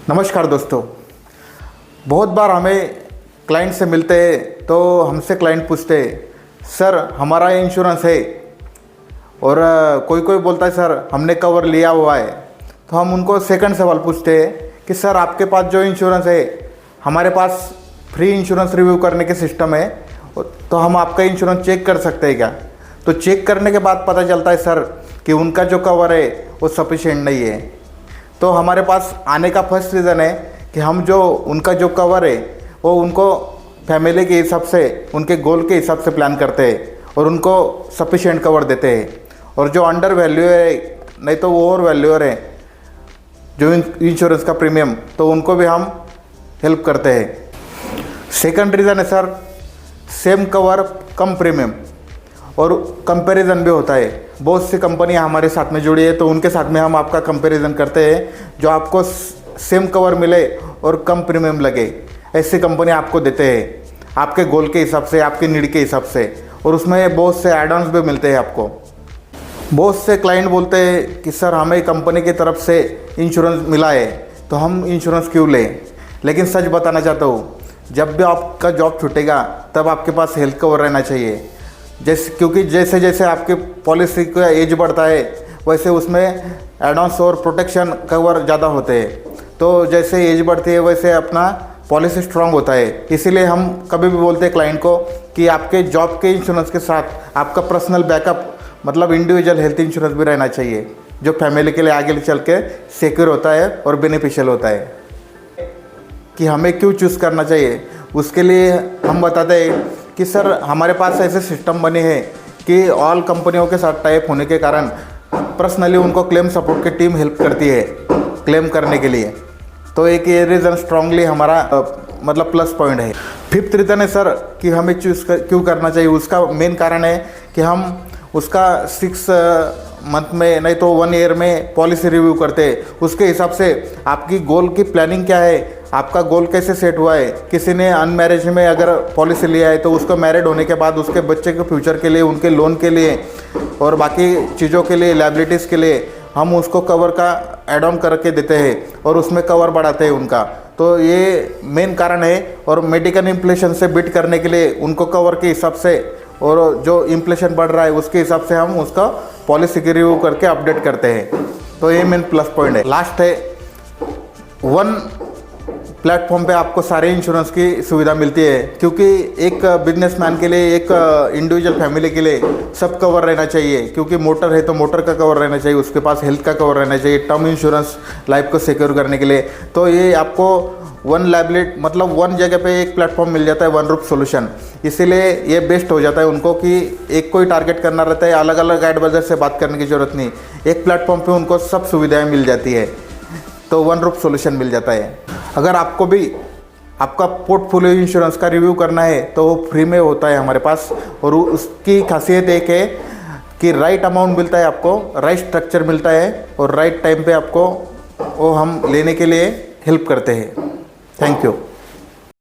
नमस्कार दोस्तों। बहुत बार हमें क्लाइंट से मिलते हैं तो हमसे क्लाइंट पूछते हैं सर हमारा इंश्योरेंस है, और कोई कोई बोलता है सर हमने कवर लिया हुआ है। तो हम उनको सेकंड सवाल पूछते हैं कि सर आपके पास जो इंश्योरेंस है, हमारे पास फ्री इंश्योरेंस रिव्यू करने के सिस्टम है, तो हम आपका इंश्योरेंस चेक कर सकते हैं क्या? तो चेक करने के बाद पता चलता है सर कि उनका जो कवर है वो सफिशिएंट नहीं है। तो हमारे पास आने का फर्स्ट रीज़न है कि हम जो उनका जो कवर है वो उनको फैमिली के हिसाब से, उनके गोल के हिसाब से प्लान करते हैं और उनको सफिशिएंट कवर देते हैं। और जो अंडर वैल्यू है, नहीं तो ओवर वैल्यूअर है जो इंश्योरेंस का प्रीमियम, तो उनको भी हम हेल्प करते हैं। सेकंड रीज़न है सर सेम कवर कम प्रीमियम, और कंपैरिजन भी होता है। बहुत सी कंपनियां हमारे साथ में जुड़ी है तो उनके साथ में हम आपका कंपैरिजन करते हैं, जो आपको सेम कवर मिले और कम प्रीमियम लगे, ऐसी कंपनी आपको देते हैं आपके गोल के हिसाब से, आपके नीड के हिसाब से। और उसमें बहुत से एड ऑन्स भी मिलते हैं आपको। बहुत से क्लाइंट बोलते हैं कि सर हमें कंपनी की तरफ से इंश्योरेंस मिला है तो हम इंश्योरेंस क्यों लें। लेकिन सच बताना चाहता हूँ, जब भी आपका जॉब छूटेगा तब आपके पास हेल्थ कवर रहना चाहिए। क्योंकि जैसे जैसे आपकी पॉलिसी का एज बढ़ता है वैसे उसमें एडवांस और प्रोटेक्शन कवर ज़्यादा होते हैं। तो जैसे एज बढ़ती है वैसे अपना पॉलिसी स्ट्रांग होता है। इसीलिए हम कभी भी बोलते हैं क्लाइंट को कि आपके जॉब के इंश्योरेंस के साथ आपका पर्सनल बैकअप मतलब इंडिविजुअल हेल्थ इंश्योरेंस भी रहना चाहिए, जो फैमिली के लिए आगे चल के सिक्योर होता है और बेनिफिशियल होता है। कि हमें क्यों चूज़ करना चाहिए, उसके लिए हम बताते हैं कि सर हमारे पास ऐसे सिस्टम बने हैं कि ऑल कंपनियों के साथ टाइप होने के कारण पर्सनली उनको क्लेम सपोर्ट की टीम हेल्प करती है क्लेम करने के लिए। तो एक ये रीज़न स्ट्रांगली हमारा मतलब प्लस पॉइंट है। फिफ्थ रीज़न है सर कि हमें क्यों करना चाहिए, उसका मेन कारण है कि हम उसका 6 मंथ में नहीं तो 1 ईयर में पॉलिसी रिव्यू करते हैं। उसके हिसाब से आपकी गोल की प्लानिंग क्या है, आपका गोल कैसे सेट हुआ है। किसी ने अनमैरिज में अगर पॉलिसी लिया है तो उसको मैरिड होने के बाद उसके बच्चे के फ्यूचर के लिए, उनके लोन के लिए और बाकी चीज़ों के लिए, लायबिलिटीज़ के लिए हम उसको कवर का एड ऑन करके देते हैं और उसमें कवर बढ़ाते हैं उनका। तो ये मेन कारण है। और मेडिकल इन्फ्लेशन से बीट करने के लिए उनको कवर के हिसाब से और जो इन्फ्लेशन बढ़ रहा है उसके हिसाब से हम उसका पॉलिसी की रिव्यू करके अपडेट करते हैं। तो ये मेन प्लस पॉइंट है। लास्ट है, वन प्लेटफॉर्म पे आपको सारे इंश्योरेंस की सुविधा मिलती है। क्योंकि एक बिजनेसमैन के लिए, एक इंडिविजुअल फैमिली के लिए सब कवर रहना चाहिए। क्योंकि मोटर है तो मोटर का कवर रहना चाहिए, उसके पास हेल्थ का कवर रहना चाहिए, टर्म इंश्योरेंस लाइफ को सिक्योर करने के लिए। तो ये आपको वन लायबिलिटी मतलब वन जगह पे एक प्लेटफॉर्म मिल जाता है, वन रूफ सोल्यूशन। इसीलिए ये बेस्ट हो जाता है उनको कि एक कोई टारगेट करना रहता है, अलग अलग एडवाइजर से बात करने की ज़रूरत नहीं, एक प्लेटफॉर्म पे उनको सब सुविधाएं मिल जाती है। तो वन रूफ सोल्यूशन मिल जाता है। अगर आपको भी आपका पोर्टफोलियो इंश्योरेंस का रिव्यू करना है तो वो फ्री में होता है हमारे पास। और उसकी खासियत एक है कि राइट अमाउंट मिलता है आपको, राइट स्ट्रक्चर मिलता है और राइट टाइम पे आपको वो हम लेने के लिए हेल्प करते हैं। Thank you.